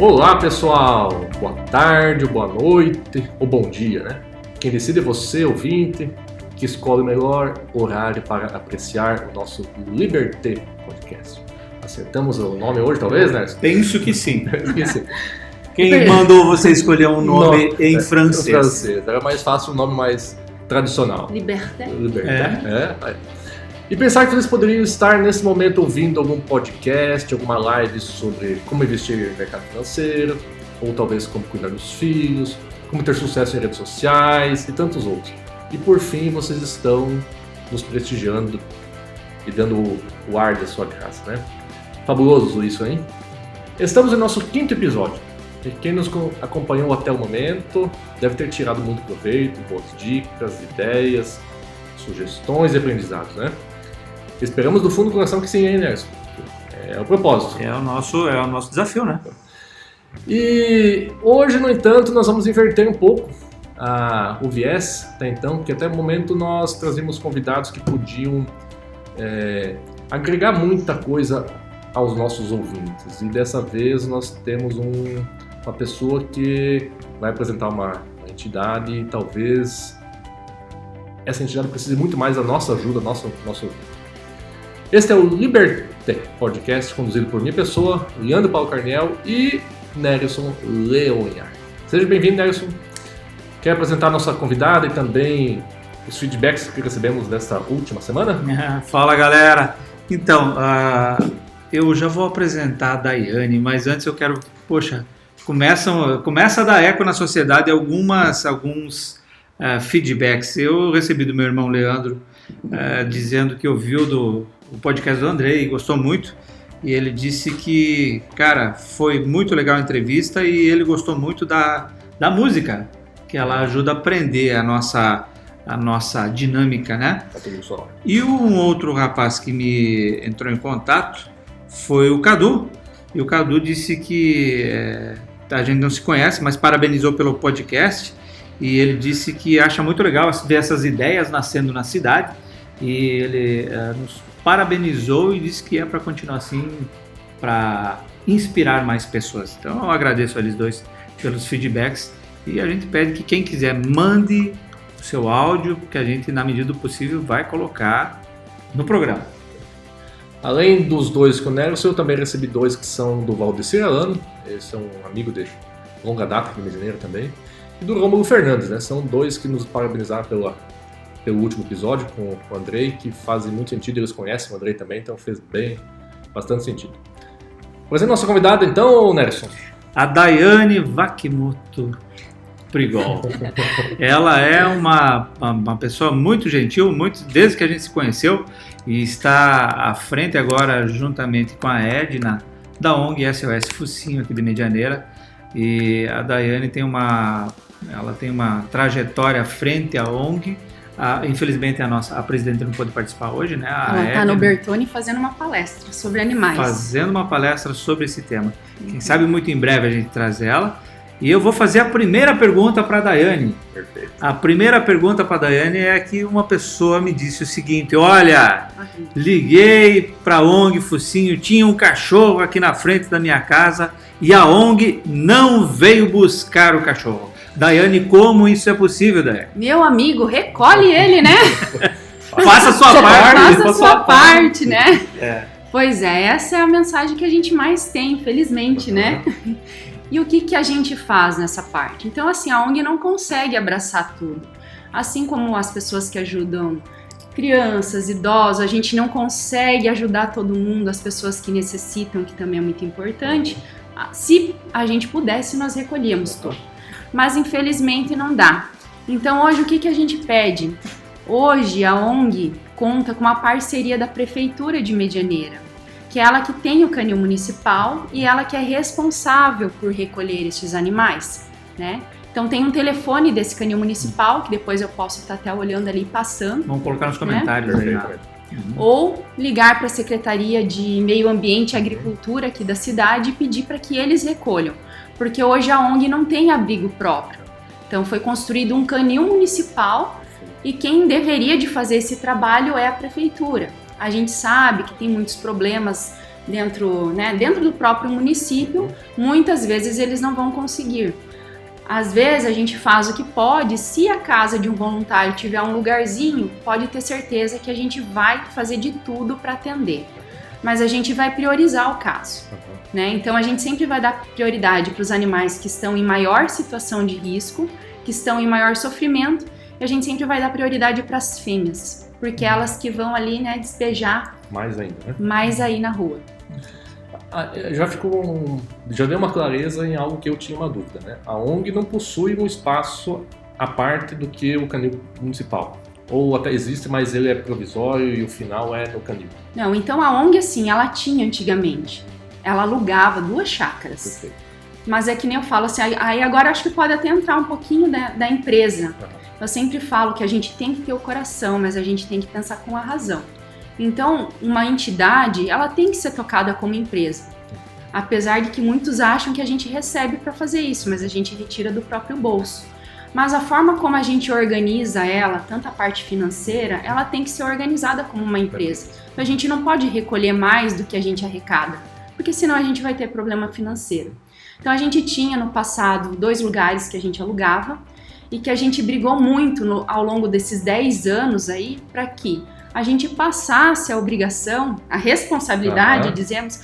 Olá pessoal, boa tarde, boa noite ou bom dia, né? Quem decide é você, ouvinte, que escolhe o melhor horário para apreciar o nosso Liberté Podcast. Acertamos o nome hoje, talvez, né? Penso que sim. Esqueci. Quem mandou você escolher um nome em francês? Era mais fácil, um nome mais tradicional. Liberté. É. E pensar que vocês poderiam estar nesse momento ouvindo algum podcast, alguma live sobre como investir no mercado financeiro, ou talvez como cuidar dos filhos, como ter sucesso em redes sociais e tantos outros. E por fim, vocês estão nos prestigiando e dando o ar da sua casa, né? Fabuloso isso, hein? Estamos no nosso 5º episódio. E quem nos acompanhou até o momento deve ter tirado muito proveito, boas dicas, ideias, sugestões e aprendizados, né? Esperamos do fundo do coração que sim, hein, Nelson? É o propósito. É o nosso desafio, né? E hoje, no entanto, nós vamos inverter um pouco o viés, até então, porque até o momento nós trazemos convidados que podiam agregar muita coisa aos nossos ouvintes. E dessa vez nós temos uma pessoa que vai apresentar uma entidade e talvez essa entidade precise muito mais da nossa ajuda, nosso. Este é o Liberté Podcast, conduzido por minha pessoa, Leandro Paulo Carniel e Nelson Leonhar. Seja bem-vindo, Nelson. Quer apresentar a nossa convidada e também os feedbacks que recebemos desta última semana? Fala, galera! Então, eu já vou apresentar a Daiane, mas antes eu quero... Começa a dar eco na sociedade alguns feedbacks. Eu recebi do meu irmão Leandro dizendo que ouviu o podcast do Andrei e gostou muito. E ele disse que, cara, foi muito legal a entrevista e ele gostou muito da música, que ela ajuda a aprender a nossa dinâmica, né? E um outro rapaz que me entrou em contato foi o Cadu. E o Cadu disse que a gente não se conhece, mas parabenizou pelo podcast. E ele disse que acha muito legal ver essas ideias nascendo na cidade. E ele nos parabenizou e disse que é para continuar assim, para inspirar mais pessoas. Então eu agradeço a eles dois pelos feedbacks e a gente pede que quem quiser mande o seu áudio, que a gente, na medida do possível, vai colocar no programa. Além dos dois com o Nelson, eu também recebi dois que são do Valdecir Alano, esse é um amigo de longa data aqui no Rio de Janeiro também, e do Rômulo Fernandes, né? São dois que nos parabenizaram pelo último episódio com o Andrei, que faz muito sentido, eles conhecem o Andrei também, então fez bastante sentido. Pois é, nossa convidada então, Nelson. A Daiane Wakimoto Prigol. Ela é uma pessoa muito gentil, desde que a gente se conheceu, e está à frente agora, juntamente com a Edna, da ONG SOS Focinho aqui de Medianeira. E a Daiane tem uma trajetória à frente à ONG. Infelizmente a presidente não pôde participar hoje, né? Ela está no Bertone fazendo uma palestra sobre animais. Fazendo uma palestra sobre esse tema. Quem sabe muito em breve a gente traz ela. E eu vou fazer a primeira pergunta para a Daiane. Perfeito. A primeira pergunta para a Daiane é que uma pessoa me disse o seguinte: olha, liguei para a ONG Focinho, tinha um cachorro aqui na frente da minha casa e a ONG não veio buscar o cachorro. Daiane, como isso é possível, Daiane? Meu amigo, recolhe ele, né? Faça a sua parte. Faça a sua parte, né? Pois é, essa é a mensagem que a gente mais tem, infelizmente, né? E o que a gente faz nessa parte? Então, assim, a ONG não consegue abraçar tudo. Assim como as pessoas que ajudam crianças, idosos, a gente não consegue ajudar todo mundo, as pessoas que necessitam, que também é muito importante. Se a gente pudesse, nós recolhíamos tudo. Mas infelizmente não dá. Então hoje o que a gente pede? Hoje a ONG conta com uma parceria da Prefeitura de Medianeira, que é ela que tem o canil municipal e ela que é responsável por recolher esses animais, né? Então tem um telefone desse canil municipal, que depois eu posso estar até olhando ali passando. Vamos colocar nos comentários, né? Ou ligar para a Secretaria de Meio Ambiente e Agricultura aqui da cidade e pedir para que eles recolham. Porque hoje a ONG não tem abrigo próprio. Então foi construído um canil municipal e quem deveria de fazer esse trabalho é a prefeitura. A gente sabe que tem muitos problemas dentro do próprio município, muitas vezes eles não vão conseguir. Às vezes a gente faz o que pode, se a casa de um voluntário tiver um lugarzinho, pode ter certeza que a gente vai fazer de tudo para atender. Mas a gente vai priorizar o caso, né? Então a gente sempre vai dar prioridade para os animais que estão em maior situação de risco, que estão em maior sofrimento, e a gente sempre vai dar prioridade para as fêmeas, porque elas que vão ali, né, despejar mais ainda, né? Mais aí na rua. Já deu uma clareza em algo que eu tinha uma dúvida, né? A ONG não possui um espaço à parte do que o canil municipal. Ou até existe, mas ele é provisório e o final é no canil. Não, então a ONG, assim, ela tinha antigamente. Ela alugava 2 chácaras. Perfeito. Mas é que nem eu falo assim, aí agora acho que pode até entrar um pouquinho da empresa. Eu sempre falo que a gente tem que ter o coração, mas a gente tem que pensar com a razão. Então, uma entidade, ela tem que ser tocada como empresa. Apesar de que muitos acham que a gente recebe para fazer isso, mas a gente retira do próprio bolso. Mas a forma como a gente organiza ela, tanto a parte financeira, ela tem que ser organizada como uma empresa. A gente não pode recolher mais do que a gente arrecada, porque senão a gente vai ter problema financeiro. Então a gente tinha no passado 2 lugares que a gente alugava e que a gente brigou muito ao longo desses 10 anos aí para que a gente passasse a obrigação, a responsabilidade, dizemos,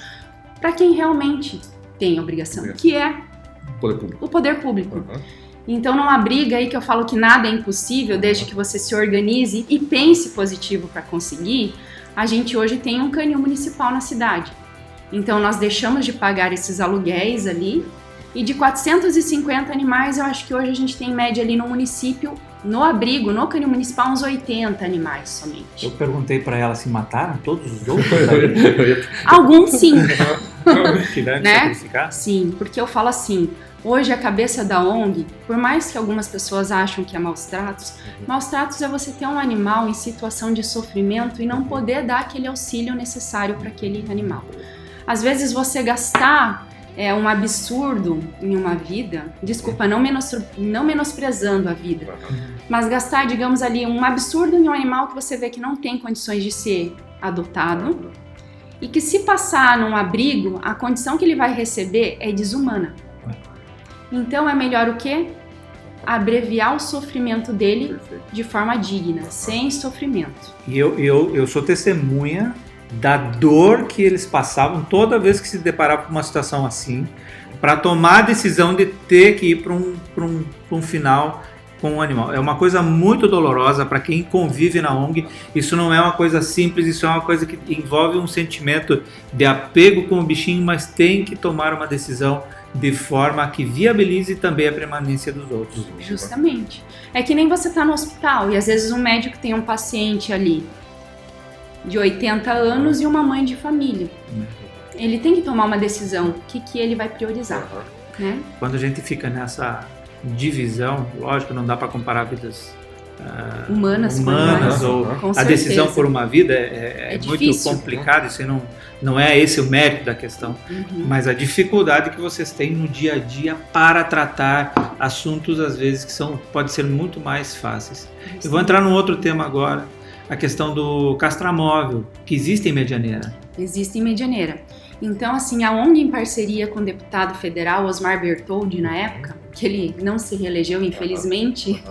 para quem realmente tem a obrigação, que é o poder público. Então, numa briga aí que eu falo que nada é impossível, desde que você se organize e pense positivo para conseguir, a gente hoje tem um canil municipal na cidade. Então, nós deixamos de pagar esses aluguéis ali, e de 450 animais, eu acho que hoje a gente tem em média ali no município, no abrigo, no canil municipal, uns 80 animais somente. Eu perguntei para ela se mataram todos os outros? Alguns sim. Tiveram que né? sacrificar? Sim, porque eu falo assim, hoje a cabeça da ONG, por mais que algumas pessoas acham que é maus tratos é você ter um animal em situação de sofrimento e não poder dar aquele auxílio necessário para aquele animal. Às vezes você gastar um absurdo em uma vida, desculpa, não menosprezando a vida, mas gastar, digamos ali, um absurdo em um animal que você vê que não tem condições de ser adotado e que se passar num abrigo, a condição que ele vai receber é desumana. Então é melhor o quê? Abreviar o sofrimento dele de forma digna, sem sofrimento. E eu sou testemunha da dor que eles passavam toda vez que se deparavam com uma situação assim, para tomar a decisão de ter que ir para um final com o animal. É uma coisa muito dolorosa para quem convive na ONG. Isso não é uma coisa simples, isso é uma coisa que envolve um sentimento de apego com o bichinho, mas tem que tomar uma decisão de forma que viabilize também a permanência dos outros. Justamente. É que nem você tá no hospital e às vezes um médico tem um paciente ali de 80 anos e uma mãe de família. Ele tem que tomar uma decisão, o que ele vai priorizar. Né? Quando a gente fica nessa divisão, lógico, não dá para comparar vidas humanas ou a decisão por uma vida é muito complicado, isso não é esse o mérito da questão, mas a dificuldade que vocês têm no dia a dia para tratar assuntos às vezes que pode ser muito mais fáceis. Eu vou entrar num outro tema agora, a questão do castramóvel, que existe em Medianeira. Existe em Medianeira. Então, assim, a ONG em parceria com o deputado federal Osmar Bertoldi, na época, que ele não se reelegeu, infelizmente,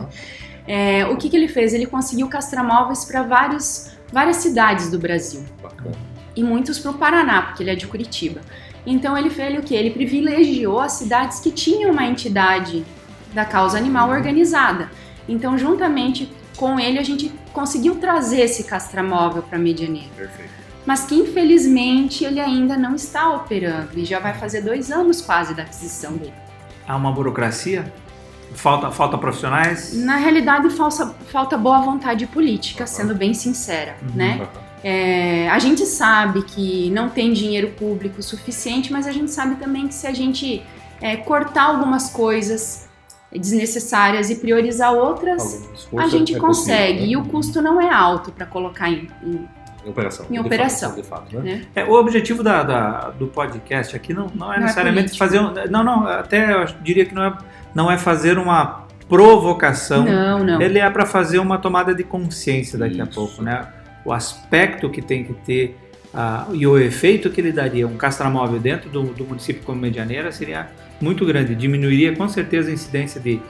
o que ele fez? Ele conseguiu castramóveis para várias cidades do Brasil. E muitos para o Paraná, porque ele é de Curitiba. Então, ele fez o quê? Ele privilegiou as cidades que tinham uma entidade da causa animal organizada. Então, juntamente com ele, a gente conseguiu trazer esse castramóvel para Medianeira. Perfeito. Mas que, infelizmente, ele ainda não está operando. E já vai fazer 2 anos quase da aquisição dele. Há uma burocracia? Falta profissionais? Na realidade, falta boa vontade política, sendo bem sincera, né? A gente sabe que não tem dinheiro público suficiente, mas a gente sabe também que se a gente cortar algumas coisas desnecessárias e priorizar outras, a gente consegue. Possível, né? E o custo não é alto para colocar em operação. De fato, né? O objetivo do podcast aqui não é necessariamente fazer até eu diria que não é fazer uma provocação. Não. Ele é para fazer uma tomada de consciência daqui a pouco, né? O aspecto que tem que ter e o efeito que ele daria, um castramóvel dentro do município como Medianeira seria muito grande, diminuiria com certeza a incidência de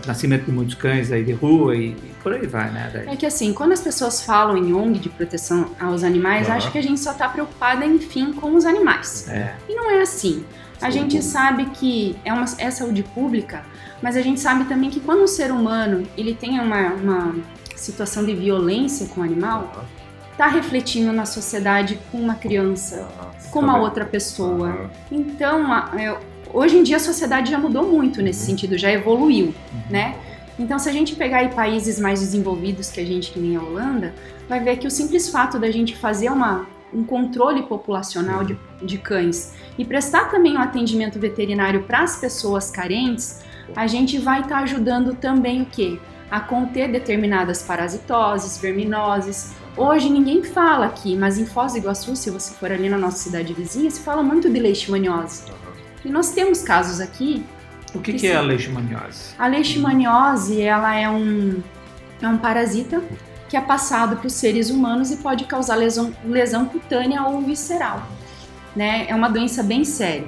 nascimento de muitos cães aí de rua e por aí vai, né? É que assim, quando as pessoas falam em ONG de proteção aos animais, acho que a gente só está preocupada, enfim, com os animais. E não é assim. A gente sabe que é saúde pública, mas a gente sabe também que quando um ser humano ele tem uma situação de violência com o animal, está refletindo na sociedade com uma criança, com uma outra pessoa. Então, hoje em dia a sociedade já mudou muito nesse sentido, já evoluiu, né? Então, se a gente pegar aí países mais desenvolvidos que nem a Holanda, vai ver que o simples fato da gente fazer um controle populacional de cães e prestar também um atendimento veterinário para as pessoas carentes, a gente vai estar ajudando também o quê? A conter determinadas parasitoses, verminoses. Hoje ninguém fala aqui, mas em Foz do Iguaçu, se você for ali na nossa cidade vizinha, se fala muito de leishmaniose. E nós temos casos aqui. O que é a leishmaniose? A leishmaniose, ela é um parasita que é passado para os seres humanos e pode causar lesão cutânea ou visceral, né? É uma doença bem séria.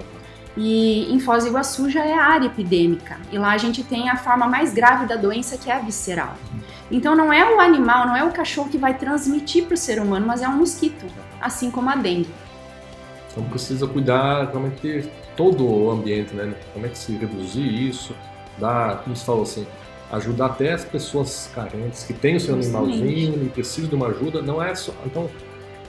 E em Foz do Iguaçu já é área epidêmica. E lá a gente tem a forma mais grave da doença, que é a visceral. Então não é o animal, não é o cachorro que vai transmitir para o ser humano, mas é um mosquito, assim como a dengue. Então precisa cuidar realmente todo o ambiente, né? Como é que se reduzir isso, como você falou assim, ajudar até as pessoas carentes que têm o seu animalzinho e precisam de uma ajuda. Não é só. Então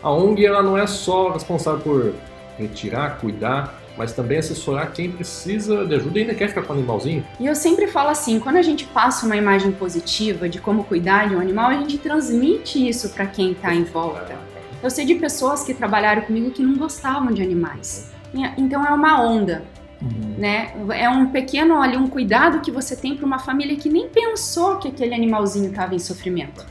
a ONG ela não é só responsável por retirar, cuidar, mas também assessorar quem precisa de ajuda e ainda quer ficar com o animalzinho. E eu sempre falo assim, quando a gente passa uma imagem positiva de como cuidar de um animal, a gente transmite isso para quem está em volta. Eu sei de pessoas que trabalharam comigo que não gostavam de animais. Então é uma onda, né? É um pequeno ali, um cuidado que você tem para uma família que nem pensou que aquele animalzinho estava em sofrimento.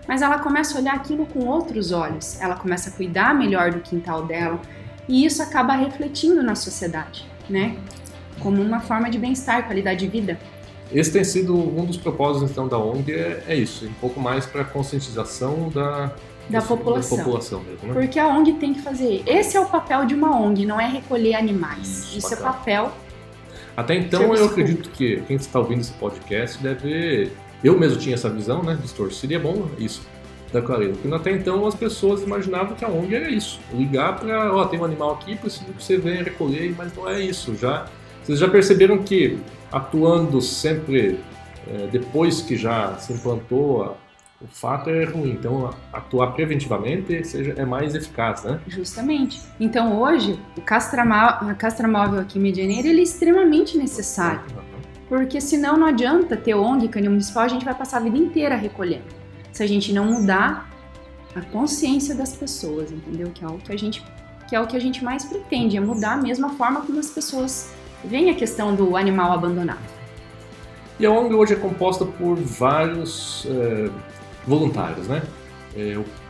Mas ela começa a olhar aquilo com outros olhos. Ela começa a cuidar melhor do quintal dela. E isso acaba refletindo na sociedade, né? Como uma forma de bem-estar, qualidade de vida. Esse tem sido um dos propósitos então da ONG, é isso, um pouco mais para a conscientização da população mesmo, né? Porque a ONG tem que fazer. Esse é o papel de uma ONG, não é recolher animais. Isso é papel. Até então eu acredito que quem está ouvindo esse podcast deve... Eu mesmo tinha essa visão, né? Distorcida, e é bom isso. Da clareza, porque até então as pessoas imaginavam que a ONG era isso, ligar para, tem um animal aqui, preciso que você venha recolher, mas não é isso. Vocês já perceberam que atuando sempre depois que já se implantou o fato é ruim, então atuar preventivamente é mais eficaz, né? Justamente. Então hoje o castramóvel aqui em Medianeira ele é extremamente necessário, porque senão não adianta ter ONG, canil municipal, a gente vai passar a vida inteira recolhendo. Se a gente não mudar a consciência das pessoas, entendeu? Que é o que a gente mais pretende, é mudar a mesma forma como as pessoas veem a questão do animal abandonado. E a ONG hoje é composta por vários voluntários, né?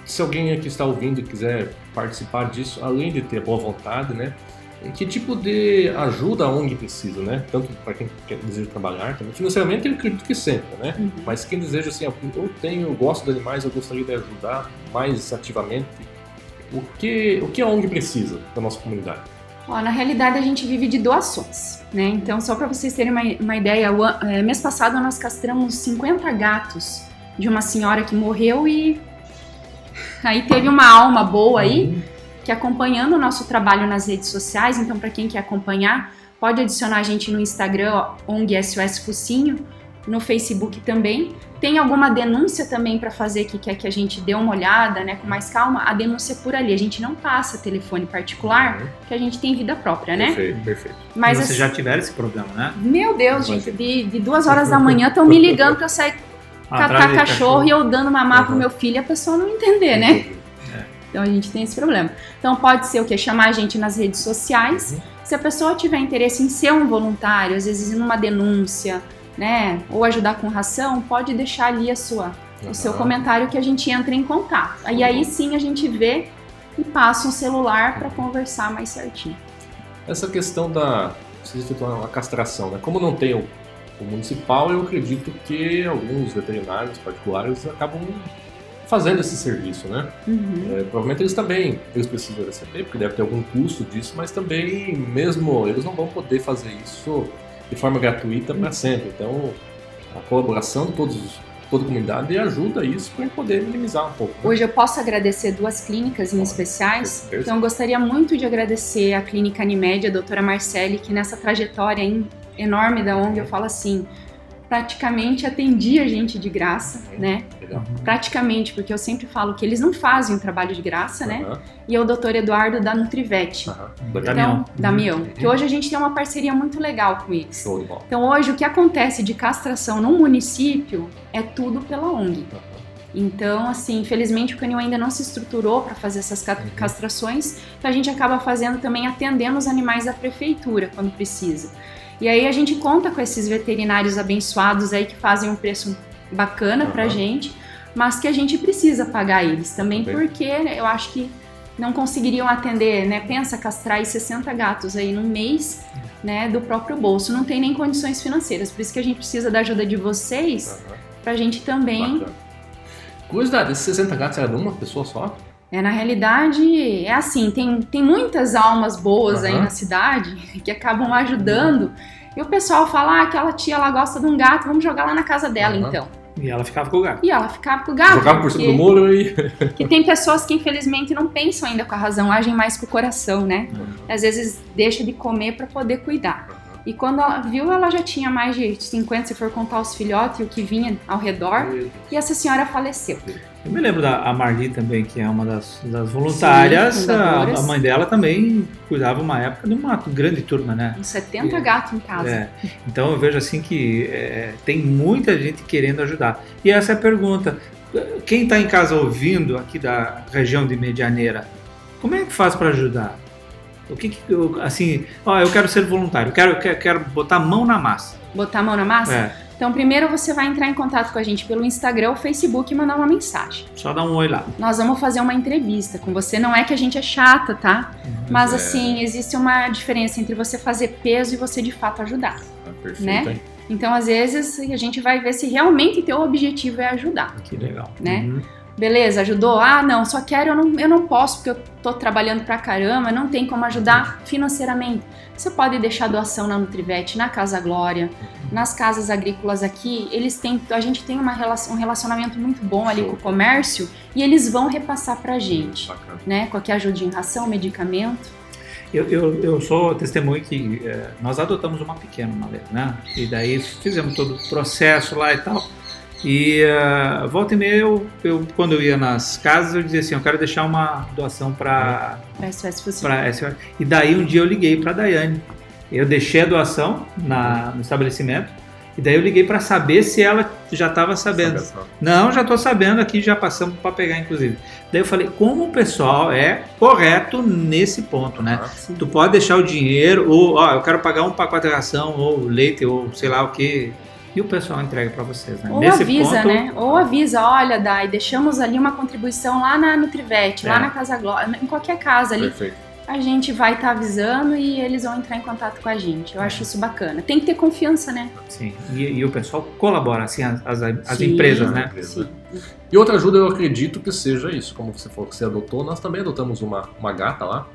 Se alguém aqui está ouvindo e quiser participar disso, além de ter boa vontade, né? Que tipo de ajuda a ONG precisa, né? Tanto para quem deseja trabalhar, também. Financeiramente eu acredito que sempre, né? Mas quem deseja assim, eu gosto de animais, eu gostaria de ajudar mais ativamente. O que a ONG precisa da nossa comunidade? Na realidade a gente vive de doações, né? Então só para vocês terem uma ideia, mês passado nós castramos 50 gatos de uma senhora que morreu e aí teve uma alma boa aí, que acompanhando o nosso trabalho nas redes sociais, então para quem quer acompanhar, pode adicionar a gente no Instagram, ONG SOS Focinho, no Facebook também. Tem alguma denúncia também para fazer que quer que a gente dê uma olhada, né, com mais calma, a denúncia é por ali, a gente não passa telefone particular, porque a gente tem vida própria, né? Perfeito. Mas vocês já tiveram esse problema, né? Meu Deus, gente, de 2 horas da manhã estão me ligando para eu sair catar cachorro e eu dando mamar pro meu filho e a pessoa não entender, né? Então a gente tem esse problema. Então pode ser o quê? Chamar a gente nas redes sociais. Se a pessoa tiver interesse em ser um voluntário, às vezes numa denúncia, né? Ou ajudar com ração, pode deixar ali o seu comentário que a gente entra em contato. E aí sim a gente vê e passa um celular para conversar mais certinho. Essa questão precisa efetuar uma castração, né? Como não tem o municipal, eu acredito que alguns veterinários particulares acabam fazendo esse serviço, né? Provavelmente eles precisam receber, porque deve ter algum custo disso, mas também, mesmo, eles não vão poder fazer isso de forma gratuita para sempre. Então, a colaboração de toda a comunidade ajuda isso para poder minimizar um pouco. Né? Hoje eu posso agradecer 2 clínicas em especiais, então eu gostaria muito de agradecer a Clínica Animed, a doutora Marcele, que nessa trajetória enorme da ONG, eu falo assim, praticamente atendia a gente de graça, né? Legal. Praticamente, porque eu sempre falo que eles não fazem um trabalho de graça, né? E é o Dr. Eduardo da Nutrivete. Então, Damião. Que hoje a gente tem uma parceria muito legal com eles. Show de bola. Então hoje o que acontece de castração no município é tudo pela ONG. Então, assim, infelizmente o canil ainda não se estruturou para fazer essas castrações, então a gente acaba fazendo também, atendendo os animais da prefeitura quando precisa. E aí a gente conta com esses veterinários abençoados aí que fazem um preço bacana pra gente, mas que a gente precisa pagar eles também, porque eu acho que não conseguiriam atender, né? Pensa, castrar aí 60 gatos aí num mês, né, do próprio bolso. Não tem nem condições financeiras, por isso que a gente precisa da ajuda de vocês, pra gente também... Bacana. Curiosidade, esses 60 gatos era de uma pessoa só? Na realidade, é assim, tem muitas almas boas aí na cidade que acabam ajudando. E o pessoal fala, aquela tia lá gosta de um gato, vamos jogar lá na casa dela, então. E ela ficava com o gato. Jogava por cima do muro e... Que tem pessoas que infelizmente não pensam ainda com a razão, agem mais com o coração, né? Às vezes deixa de comer para poder cuidar. E quando ela viu, ela já tinha mais de 50, se for contar os filhotes e o que vinha ao redor. E essa senhora faleceu. Eu me lembro da Marli também, que é uma das voluntárias. Sim, a mãe dela também cuidava uma época de uma grande turma, né? Uns 70 gatos em casa. Então eu vejo assim que tem muita gente querendo ajudar. E essa é a pergunta. Quem está em casa ouvindo aqui da região de Medianeira, como é que faz para ajudar? O que assim, eu quero ser voluntário, quero botar a mão na massa. Botar a mão na massa? Então, primeiro você vai entrar em contato com a gente pelo Instagram ou Facebook e mandar uma mensagem. Só dá um oi lá. Nós vamos fazer uma entrevista com você. Não é que a gente é chata, tá? Mas, assim, existe uma diferença entre você fazer peso e você, de fato, ajudar. Perfeito, né? hein? Então, às vezes, a gente vai ver se realmente teu objetivo é ajudar. Que legal. Né? Beleza, ajudou? Ah, não, só quero, eu não posso porque eu tô trabalhando pra caramba, não tem como ajudar financeiramente. Você pode deixar doação na Nutrivete, na Casa Glória, nas casas agrícolas aqui, a gente tem um relacionamento muito bom ali com o comércio e eles vão repassar pra gente, né? Qualquer ajuda em ração, medicamento. Eu sou testemunho que nós adotamos uma pequena uma vez, né? E daí fizemos todo o processo lá e tal. E volta e meia, quando eu ia nas casas, eu dizia assim, eu quero deixar uma doação para SOS Focinho. E daí um dia eu liguei para a Daiane. Eu deixei a doação no estabelecimento, e daí eu liguei para saber se ela já estava sabendo. Não, já estou sabendo aqui, já passamos para pegar, inclusive. Daí eu falei, como o pessoal é correto nesse ponto, né? Tu pode deixar o dinheiro, ou eu quero pagar um pacote de ração, ou leite, ou sei lá o que... E o pessoal entrega para vocês, né? Ou nesse avisa, ponto, né? Ou avisa, olha, Dai, deixamos ali uma contribuição lá na Nutrivete, lá na Casa Glória, em qualquer casa ali. Perfeito. A gente vai estar avisando e eles vão entrar em contato com a gente. Eu acho isso bacana. Tem que ter confiança, né? Sim. E o pessoal colabora, assim, as empresas, né? Sim. E outra ajuda, eu acredito que seja isso. Como você falou que você adotou, nós também adotamos uma gata lá.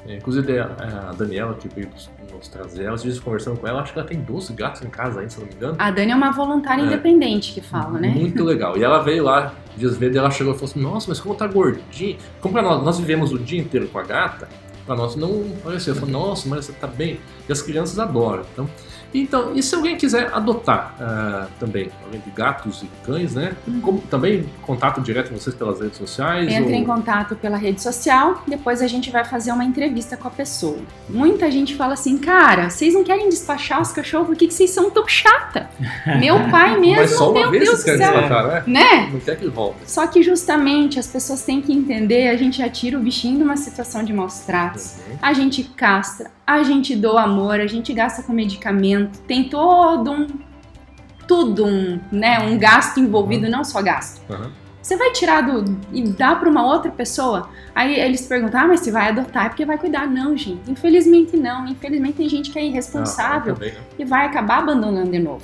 Inclusive a Daniela, que veio nos trazer, ela disse conversando com ela, acho que ela tem 12 gatos em casa ainda, se não me engano. A Dani é uma voluntária independente que fala, né? Muito legal. E ela veio lá, dias vezes, ela chegou e falou assim, nossa, mas como tá gordinha. Como pra nós vivemos o dia inteiro com a gata, pra nós não parecia. Eu falei, nossa, mas você tá bem. E as crianças adoram. Então, e se alguém quiser adotar também, além de gatos e cães, né? Também contato direto com vocês pelas redes sociais? Entra em contato pela rede social, depois a gente vai fazer uma entrevista com a pessoa. Muita gente fala assim, cara, vocês não querem despachar os cachorros? Por que vocês são tão chata? Meu pai mesmo, mas só uma vez Deus vocês querem despachar, né? Não quer que volte. Só que justamente as pessoas têm que entender, a gente já tira o bichinho de uma situação de maus tratos, a gente castra, a gente doa amor, a gente gasta com medicamento, tem todo um gasto envolvido, não só gasto. Você vai tirar e dar para uma outra pessoa, aí eles perguntam, mas se vai adotar é porque vai cuidar. Não, gente, infelizmente não. Infelizmente tem gente que é irresponsável e vai acabar abandonando de novo.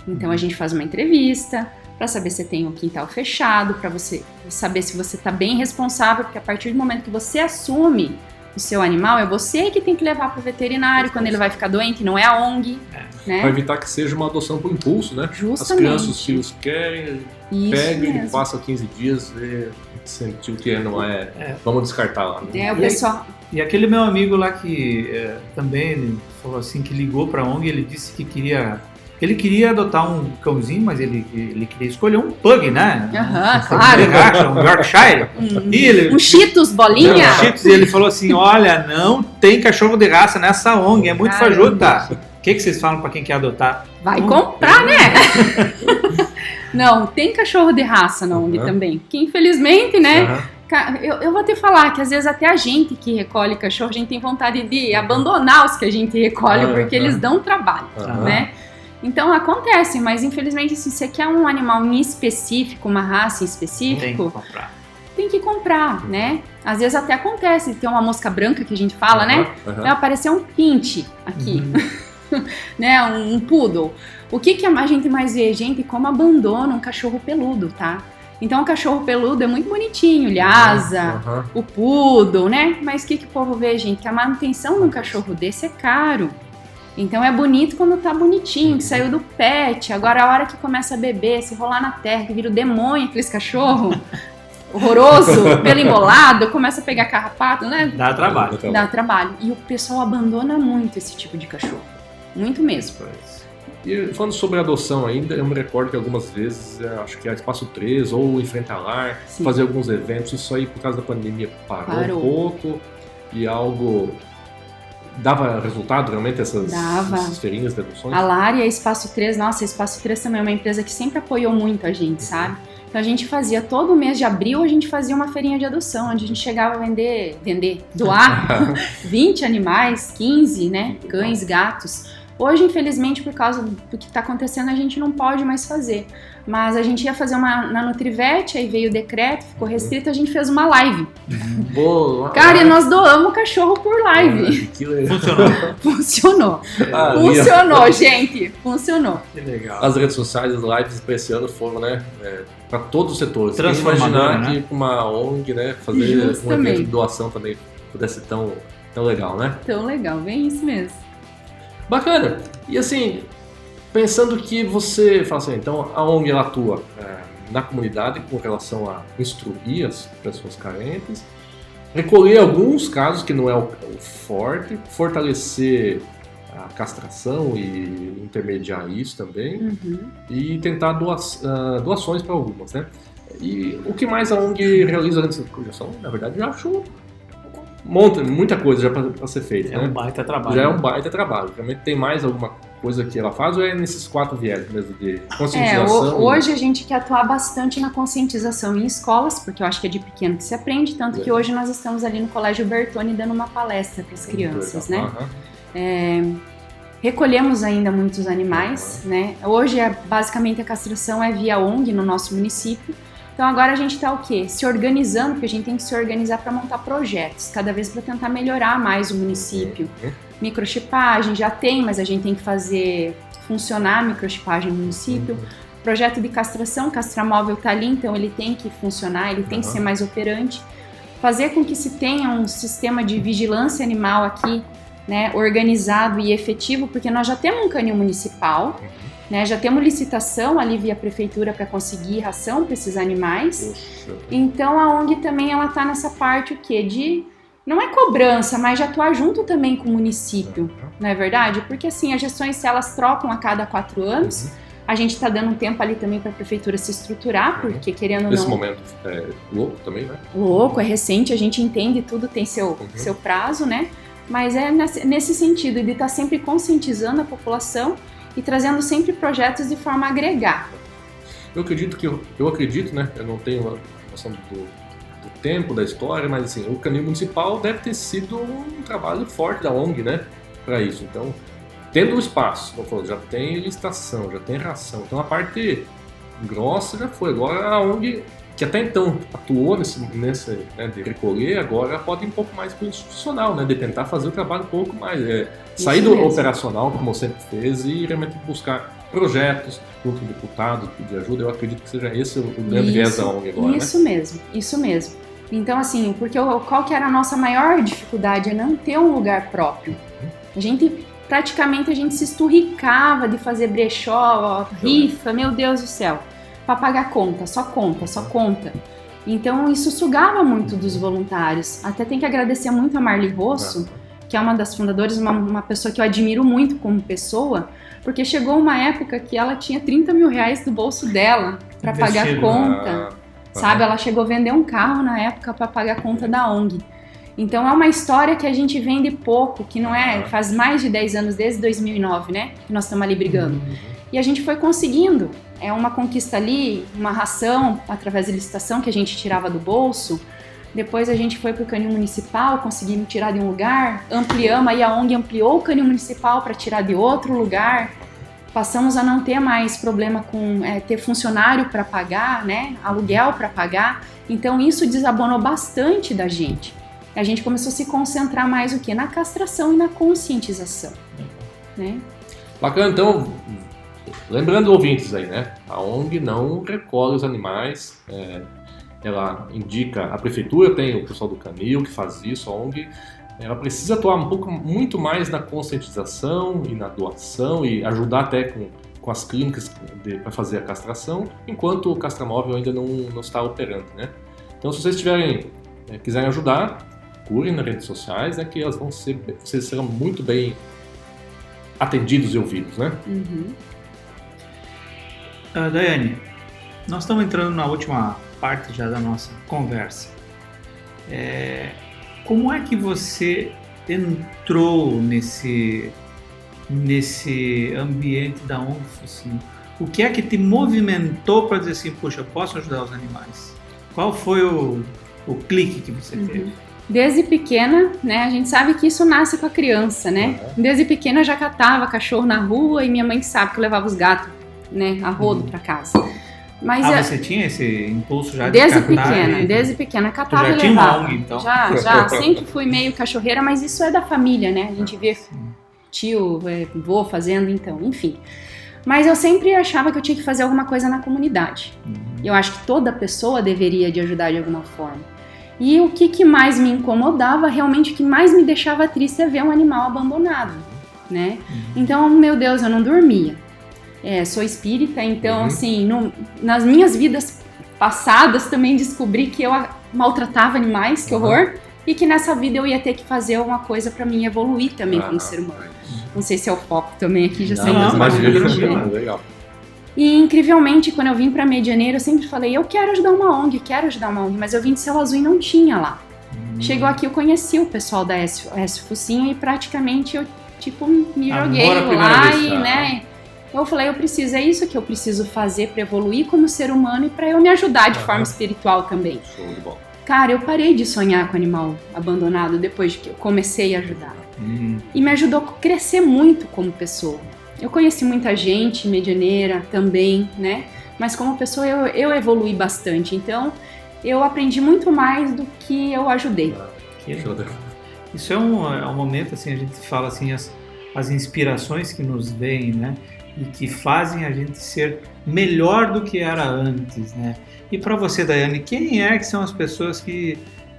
Então a gente faz uma entrevista, para saber se tem um quintal fechado, para você saber se você está bem responsável, porque a partir do momento que você assume o seu animal, é você que tem que levar para o veterinário quando ele vai ficar doente, não é a ONG. Né? Para evitar que seja uma adoção por impulso, né? Justamente. As crianças, os filhos querem, pega mesmo. e passa 15 dias e sentiu que não é. Vamos descartar lá. Né? O pessoal... E aquele meu amigo lá que também ele falou assim, que ligou para a ONG, ele disse que ele queria adotar um cãozinho, mas ele queria escolher um pug, né? Claro. Um Yorkshire. Um Cheetos, bolinha. E ele falou assim, olha, não tem cachorro de raça nessa ONG, é muito fajuta. O que vocês falam para quem quer adotar? Vai comprar, né? Não, tem cachorro de raça na ONG também. Que infelizmente, né? Eu vou te falar que às vezes até a gente que recolhe cachorro, a gente tem vontade de abandonar os que a gente recolhe, porque eles dão trabalho, né? Então acontece, mas infelizmente se você quer um animal em específico, uma raça em específico, tem que comprar, né? Às vezes até acontece, tem uma mosca branca que a gente fala, né? Vai aparecer um pinte aqui, né? Um poodle. O que a gente mais vê? Gente, como abandona um cachorro peludo, tá? Então o cachorro peludo é muito bonitinho, lhasa, o poodle, né? Mas o que o povo vê, gente? Que a manutenção de um cachorro desse é caro. Então é bonito quando tá bonitinho, que saiu do pet. Agora a hora que começa a beber, se rolar na terra, que vira o demônio aqueles cachorros, horroroso, pelo embolado, começa a pegar carrapato, né? Dá trabalho. Dá trabalho. E o pessoal abandona muito esse tipo de cachorro. Muito mesmo. E falando sobre adoção ainda, eu me recordo que algumas vezes, acho que a Espaço 3 ou Enfrentalar, fazer alguns eventos, isso aí por causa da pandemia parou um pouco e algo... Dava resultado realmente essas feirinhas de adoções? A Lara e a Espaço 3, nossa, a Espaço 3 também é uma empresa que sempre apoiou muito a gente, sabe? Então a gente fazia, todo mês de abril, a gente fazia uma feirinha de adoção, onde a gente chegava a doar 20 animais, 15, né? Cães, gatos. Hoje, infelizmente, por causa do que está acontecendo, a gente não pode mais fazer. Mas a gente ia fazer uma na Nutrivete, aí veio o decreto, ficou restrito, a gente fez uma live. Boa! Cara, e nós doamos o cachorro por live. Funcionou. Funcionou, gente. Funcionou. Que legal. As redes sociais, as lives para esse ano foram, né? Para todos os setores. Quem Transformadora, imaginar que uma ONG, né? Fazer um evento de doação também pudesse ser tão legal, né? Tão legal, bem isso mesmo. Bacana. E assim, pensando que você fala assim, então a ONG ela atua na comunidade com relação a instruir as pessoas carentes, recolher alguns casos que não é o forte, fortalecer a castração e intermediar isso também, e tentar doações para algumas, né? E o que mais a ONG realiza antes da projeção? Na verdade, eu acho muita coisa já para ser feita. É um baita trabalho. Já é um baita trabalho. Realmente tem mais alguma coisa que ela faz ou é nesses 4 viés mesmo de conscientização? Hoje a gente quer atuar bastante na conscientização em escolas, porque eu acho que é de pequeno que se aprende, tanto que hoje nós estamos ali no Colégio Bertone dando uma palestra para as crianças, né? Recolhemos ainda muitos animais, né? Hoje basicamente a castração é via ONG no nosso município. Então agora a gente está o quê? Se organizando, porque a gente tem que se organizar para montar projetos, cada vez para tentar melhorar mais o município. Microchipagem já tem, mas a gente tem que fazer funcionar a microchipagem no município. Projeto de castração, castramóvel está ali, então ele tem que funcionar, ele tem que ser mais operante. Fazer com que se tenha um sistema de vigilância animal aqui, né, organizado e efetivo, porque nós já temos um canil municipal, né, já temos licitação ali via prefeitura para conseguir ração para esses animais. Então a ONG também ela está nessa parte o quê? De, não é cobrança, mas de atuar junto também com o município, não é verdade? Porque assim, as gestões se elas trocam a cada 4 anos, a gente está dando um tempo ali também para a prefeitura se estruturar, porque querendo ou não... Nesse momento é louco também, né? Louco, é recente, a gente entende tudo, tem seu prazo, né? Mas é nesse sentido, de estar sempre conscientizando a população e trazendo sempre projetos de forma a agregar. Eu acredito, né? Eu não tenho a noção do tempo, da história, mas assim, o canil municipal deve ter sido um trabalho forte da ONG, né? Para isso. Então, tendo o espaço, como falou, já tem licitação, já tem ração. Então a parte grossa já foi. Agora a ONG, que até então atuou nesse né, de recolher, agora pode ir um pouco mais para o institucional, né? De tentar fazer o trabalho um pouco mais. Sair do operacional, como sempre fez, e realmente buscar projetos, junto com deputados, pedir ajuda. Eu acredito que seja esse o grande viés da ONG agora, Isso mesmo. Então, assim, porque qual que era a nossa maior dificuldade? É não ter um lugar próprio. Praticamente a gente se esturricava de fazer brechó, rifa, meu Deus do céu, para pagar conta, só conta. Então isso sugava muito dos voluntários. Até tem que agradecer muito a Marli Rosso, que é uma das fundadoras, uma pessoa que eu admiro muito como pessoa, porque chegou uma época que ela tinha 30 mil reais do bolso dela para pagar a conta, sabe? Ela chegou a vender um carro na época para pagar a conta da ONG. Então é uma história que a gente vende pouco, que não é, faz mais de 10 anos, desde 2009, né, que nós estamos ali brigando. E a gente foi conseguindo, é uma conquista ali, uma ração, através de licitação que a gente tirava do bolso. Depois a gente foi para o canil municipal, conseguimos tirar de um lugar, ampliamos, aí a ONG ampliou o canil municipal para tirar de outro lugar. Passamos a não ter mais problema com ter funcionário para pagar, né, aluguel para pagar. Então isso desabonou bastante da gente. A gente começou a se concentrar mais o quê? Na castração e na conscientização, né? Bacana, então, lembrando ouvintes aí, né? A ONG não recolhe os animais, ela indica, a prefeitura tem o pessoal do canil que faz isso, a ONG, ela precisa atuar muito mais na conscientização e na doação e ajudar até com as clínicas para fazer a castração, enquanto o castramóvel ainda não está operando, né? Então, se vocês quiserem ajudar, procurem nas redes sociais, né, que vocês serão muito bem atendidos e ouvidos, né? Daiane, nós estamos entrando na última parte já da nossa conversa. Como é que você entrou nesse ambiente da ONG Focinho? O que é que te movimentou para dizer assim, poxa, posso ajudar os animais? Qual foi o clique que você teve? Desde pequena, né, a gente sabe que isso nasce com a criança, né? Desde pequena eu já catava cachorro na rua e minha mãe sabe que eu levava os gatos, né, a rodo para casa. Mas você tinha esse impulso já de catar? Desde pequena, catava e levava. Já tinha uma ONG, então? Já, sempre fui meio cachorreira, mas isso é da família, né? A gente vê tio, vô fazendo, então, enfim. Mas eu sempre achava que eu tinha que fazer alguma coisa na comunidade. Eu acho que toda pessoa deveria de ajudar de alguma forma. E o que mais me incomodava, realmente o que mais me deixava triste é ver um animal abandonado, né? Então, meu Deus, eu não dormia. Sou espírita, então, assim, nas minhas vidas passadas também descobri que eu maltratava animais, que horror, e que nessa vida eu ia ter que fazer alguma coisa para mim evoluir também como ser humano. Não sei se é o foco também aqui, já sei. Mas legal. E, incrivelmente, quando eu vim para Medianeira, eu sempre falei, eu quero ajudar uma ONG, mas eu vim de Céu Azul e não tinha lá. Chegou aqui, eu conheci o pessoal da S Focinho e praticamente eu, me joguei lá e, né, eu falei, é isso que eu preciso fazer para evoluir como ser humano e para eu me ajudar de forma espiritual também. Show de bola. Cara, eu parei de sonhar com animal abandonado depois que eu comecei a ajudar. E me ajudou a crescer muito como pessoa. Eu conheci muita gente, Medianeira também, né? Mas como pessoa eu evolui bastante. Então, eu aprendi muito mais do que eu ajudei. Isso é um momento, assim, a gente fala assim, as inspirações que nos vêm, né? E que fazem a gente ser melhor do que era antes, né? E para você, Daiane, quem é que são as pessoas que,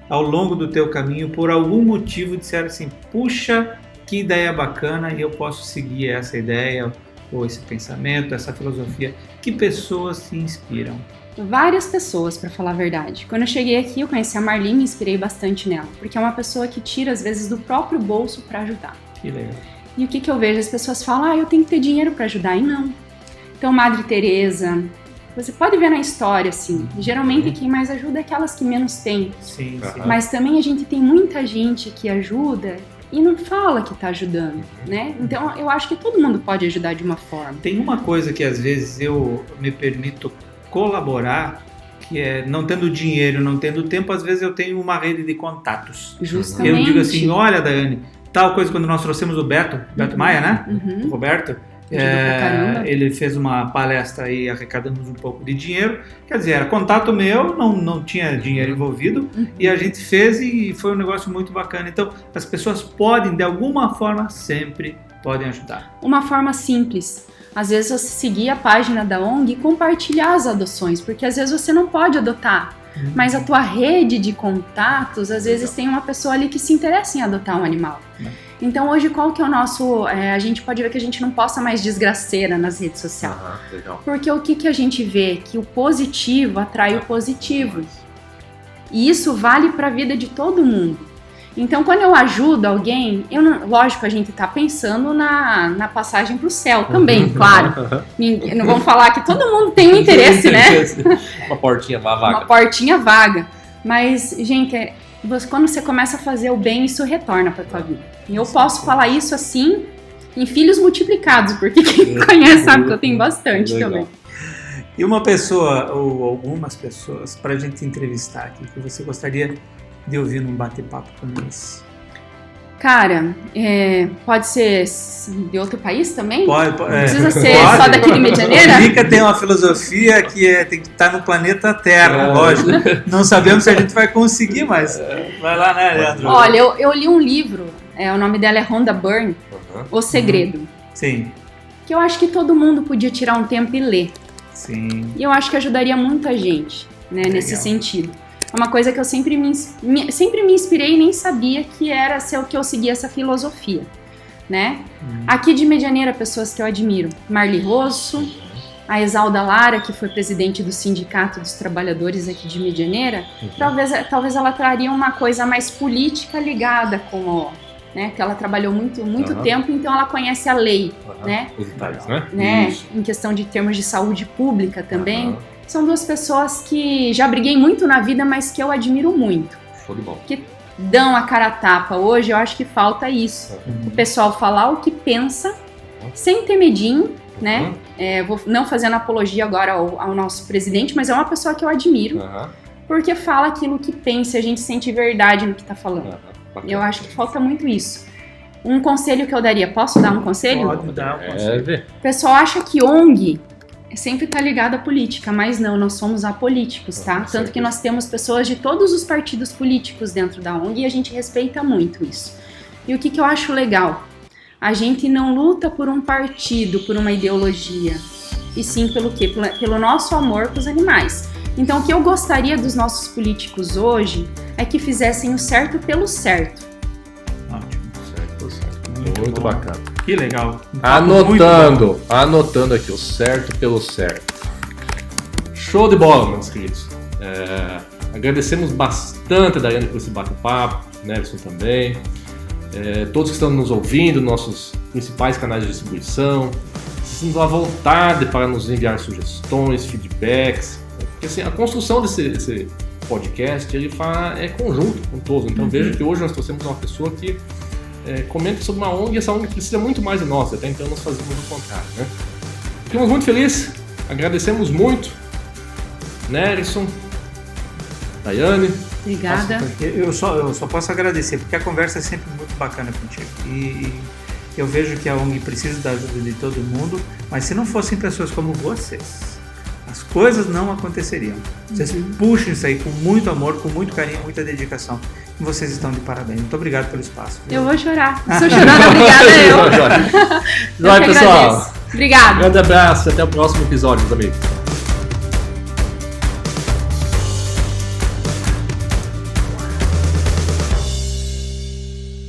ao longo do teu caminho, por algum motivo, disseram assim, puxa, que ideia bacana e eu posso seguir essa ideia ou esse pensamento, essa filosofia? Que pessoas te inspiram? Várias pessoas, para falar a verdade. Quando eu cheguei aqui, eu conheci a Marli e me inspirei bastante nela, porque é uma pessoa que tira, às vezes, do próprio bolso para ajudar. Que legal. E o que eu vejo? As pessoas falam, eu tenho que ter dinheiro para ajudar, e não. Então, Madre Teresa, você pode ver na história, assim, geralmente quem mais ajuda é aquelas que menos têm. Sim. Mas também a gente tem muita gente que ajuda e não fala que está ajudando, né? Então, eu acho que todo mundo pode ajudar de uma forma. Tem uma coisa que, às vezes, eu me permito colaborar, que é, não tendo dinheiro, não tendo tempo, às vezes eu tenho uma rede de contatos. Justamente. Eu digo assim, olha, Daiane, tal coisa, quando nós trouxemos o Beto Maia, né? O Roberto, ele fez uma palestra aí arrecadando um pouco de dinheiro, quer dizer, era contato meu, não tinha dinheiro envolvido, e a gente fez e foi um negócio muito bacana. Então, as pessoas podem, de alguma forma, sempre podem ajudar? Uma forma simples. Às vezes você seguir a página da ONG e compartilhar as adoções, porque às vezes você não pode adotar, mas a tua rede de contatos, às vezes tem uma pessoa ali que se interessa em adotar um animal. Então hoje qual que é o nosso... a gente pode ver que a gente não posta mais desgraceira nas redes sociais. Legal. Porque o que a gente vê? Que o positivo atrai o positivo. E isso vale para a vida de todo mundo. Então, quando eu ajudo alguém, lógico, a gente tá pensando na passagem pro céu também, claro. Não vamos falar que todo mundo tem um interesse, né? Uma portinha vaga. Uma portinha vaga. Mas, gente, quando você começa a fazer o bem, isso retorna pra tua vida. E eu posso falar isso assim, em filhos multiplicados, porque quem me conhece sabe que eu tenho bastante também. E uma pessoa, ou algumas pessoas, pra gente entrevistar aqui, que você gostaria de ouvir num bate-papo como esse? Cara, pode ser de outro país também? Pode. Não precisa ser só daqui de Medianeira? A Rica tem uma filosofia que tem que estar no planeta Terra, lógico. Não sabemos se a gente vai conseguir, mas vai lá, né, Leandro? Olha, eu li um livro, o nome dela é Rhonda Byrne, O Segredo. Sim. Que eu acho que todo mundo podia tirar um tempo e ler. Sim. E eu acho que ajudaria muita gente, né, nesse sentido. É uma coisa que eu sempre me inspirei e nem sabia que era o que eu seguia essa filosofia, né? Aqui de Medianeira, pessoas que eu admiro. Marli Rosso, a Exalda Lara, que foi presidente do Sindicato dos Trabalhadores aqui de Medianeira. Talvez ela traria uma coisa mais política ligada com o... Né, que ela trabalhou muito tempo, então ela conhece a lei, né? Os detalhes, né? Em questão de termos de saúde pública também. São duas pessoas que já briguei muito na vida, mas que eu admiro muito. Show de bola. Que dão a cara a tapa. Hoje eu acho que falta isso. O pessoal falar o que pensa, sem ter medinho, né? Vou não fazendo apologia agora ao nosso presidente, mas é uma pessoa que eu admiro. Porque fala aquilo que pensa, a gente sente verdade no que está falando. Eu acho que falta muito isso. Um conselho que eu daria, posso dar um conselho? Pode dar um conselho. O pessoal acha que ONG sempre está ligado à política, mas não, nós somos apolíticos, tá? Tanto que nós temos pessoas de todos os partidos políticos dentro da ONG e a gente respeita muito isso. E o que eu acho legal? A gente não luta por um partido, por uma ideologia, e sim pelo quê? Pelo nosso amor com os animais. Então o que eu gostaria dos nossos políticos hoje é que fizessem o certo pelo certo. Ótimo. Muito bacana. Que legal. Anotando aqui o certo pelo certo. Show de bola, meus queridos. Agradecemos bastante a Daiane por esse bate-papo, Nelson também. Todos que estão nos ouvindo, nossos principais canais de distribuição. Sintam à vontade para nos enviar sugestões, feedbacks. Porque assim, a construção desse podcast ele é conjunto com todos. Então veja que hoje nós trouxemos uma pessoa que comenta sobre uma ONG e essa ONG precisa muito mais de nós, até então nós fazemos o contrário, né? Ficamos muito felizes, agradecemos muito, Nelson, Daiane. Obrigada. Eu só posso agradecer, porque a conversa é sempre muito bacana contigo. E eu vejo que a ONG precisa da ajuda de todo mundo, mas se não fossem pessoas como vocês, as coisas não aconteceriam. Vocês puxam isso aí com muito amor, com muito carinho, muita dedicação. E vocês estão de parabéns. Muito obrigado pelo espaço. Eu vou chorar. Se eu chorar, obrigada eu. Vai, pessoal. Obrigada. Grande abraço. Até o próximo episódio, meus amigos.